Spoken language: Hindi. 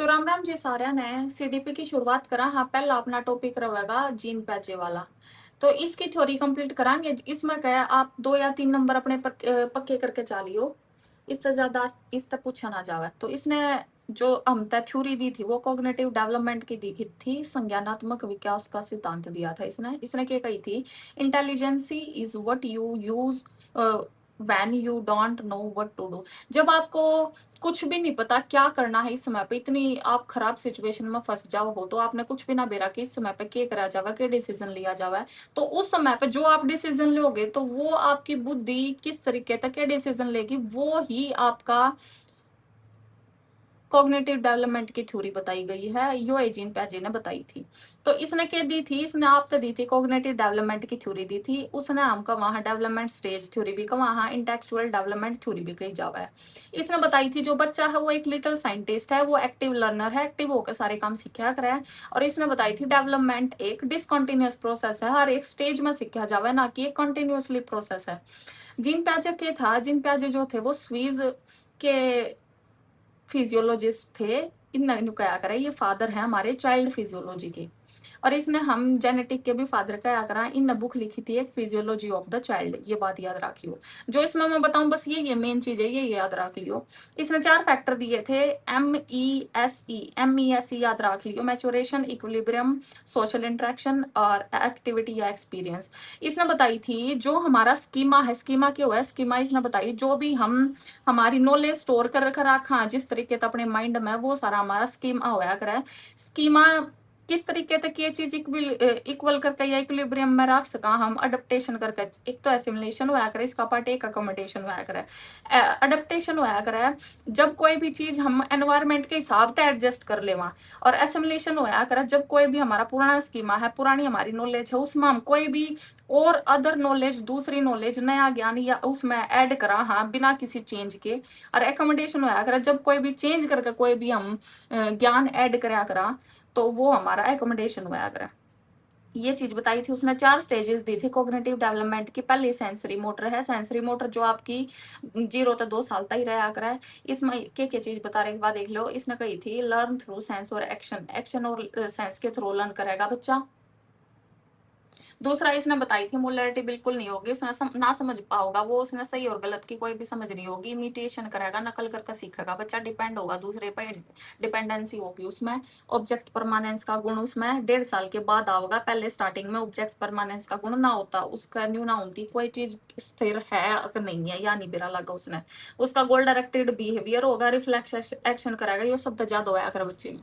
तो राम राम जी साਰਿਆਂ ने सीडीपी की शुरुआत करा। हाँ, पहला अपना टॉपिक रहेगा जीन पैचे वाला। तो इसकी थ्योरी कंप्लीट करांगे। इसमें क्या है, आप 2 या 3 नंबर अपने पक्के करके चालियो। इससे ज्यादा इससे पूछा ना जावे। तो इसने जो हम तय थ्योरी दी थी वो कॉग्निटिव डेवलपमेंट की दी थी। संज्ञानात्मक विकास का सिद्धांत दिया था इसने। इसने क्या कही थी, intelligence is what you use when you don't know what to do. जब आपको कुछ भी नहीं पता क्या करना है, इस समय पे इतनी आप खराब सिचुएशन में फंस जाओ हो, तो आपने कुछ भी ना बेरा कि इस समय पे क्या करा जावा, क्या डिसीजन लिया जावा। तो उस समय पे जो आप डिसीजन लोगे, तो वो आपकी बुद्धि किस तरीके तक क्या डिसीजन लेगी, वो ही आपका कॉग्निटिव डेवलपमेंट की थ्योरी बताई गई है। यो एजीन पैजे ने बताई थी। तो इसने क्या दी थी, इसने आप तो दी थी कॉग्निटिव डेवलपमेंट की थ्योरी दी थी। उसने हमका वहां डेवलपमेंट स्टेज थ्योरी भी, वहां इंटेलेक्चुअल डेवलपमेंट थ्योरी भी कही जावा है। इसने बताई थी जो बच्चा है वो एक लिटिल साइंटिस्ट है, वो एक्टिव लर्नर है, एक्टिव होकर सारे काम सीखा करे है। और इसने बताई थी डेवलपमेंट एक डिसकंटिन्यूअस प्रोसेस है, हर एक स्टेज में सीखा जावा, ना कि एक कंटिन्यूअसली प्रोसेस है। जीन पैजे के था, जीन पैजे जो थे वो स्वीज के फिजियोलॉजिस्ट थे। इन क्या करे, ये फादर है हमारे चाइल्ड फिजियोलॉजी के। और इसने हम जेनेटिक के भी फादर क्या करा, इन बुक लिखी थी एक फिजियोलॉजी ऑफ द चाइल्ड। ये बात याद रखियो। जो इसमें मैं बताऊं बस ये मेन चीज है, ये याद रख लियो। इसने 4 फैक्टर दिए थे, एम ई एस ई याद रख लियो, मैचुरेशन, इक्विलिब्रियम, सोशल इंटरेक्शन और एक्टिविटी या एक्सपीरियंस। इसने बताई थी जो हमारा स्कीमा है, स्कीमा क्या हुआ है, स्कीमा इसने बताई जो भी हम हमारी नॉलेज स्टोर कर रखा जिस तरीके से अपने माइंड में, वो सारा हमारा स्कीमा होया करे। स्कीमा किस तरीके तक ये चीज इक्वल करके या इक्विलिब्रियम में रख सका हम, अडेप्टेशन करके। एक तो एसिमिलेशन होया करे, इसका पार्ट एक अकोमोडेशन होया करे। अडेप्टेशन होया करे जब कोई भी चीज हम एनवायरमेंट के हिसाब से एडजस्ट कर लेवा। और एसिमिलेशन होया करे जब कोई भी हमारा पुराना स्कीमा है, पुरानी हमारी नॉलेज है, उसमें हम कोई भी और अदर नॉलेज, दूसरी नॉलेज, नया ज्ञान या उसमें ऐड करा, हाँ, बिना किसी चेंज के। और एकोमोडेशन होया करा जब कोई भी चेंज करके कोई भी हम ज्ञान ऐड करा करा, तो वो हमारा एकोमोडेशन होया करा। ये चीज बताई थी उसने। 4 स्टेजेस दी थी कॉग्निटिव डेवलपमेंट की। पहली सेंसरी मोटर है, सेंसरी मोटर जो आपकी 0 से 2 साल तक ही रहा करा है। इसमें क्या चीज बता रहे, एक बार देख लो। इसने कही थी लर्न थ्रू सेंस और एक्शन, एक्शन और सेंस के थ्रू लर्न करेगा बच्चा। दूसरा इसने बताई थी मोलरिटी बिल्कुल नहीं होगी, उसने ना समझ पाओगा, वो उसने सही और गलत की कोई भी समझ नहीं होगी। इमिटेशन करेगा, नकल करके सीखेगा बच्चा, डिपेंड होगा दूसरे पे, डिपेंडेंसी होगी उसमें। ऑब्जेक्ट परमानेंस का गुण उसमें 1.5 साल के बाद आओगा। पहले स्टार्टिंग में ऑब्जेक्ट परमानेंस का गुण ना होता, उसका न्यू ना होती, कोई चीज स्थिर है अगर नहीं है या नहीं बिरा लगा उसने। उसका गोल डायरेक्टेड बिहेवियर होगा, रिफ्लेक्स एक्शन करेगा, ये सब तो ज्यादा होया कर बच्चे में।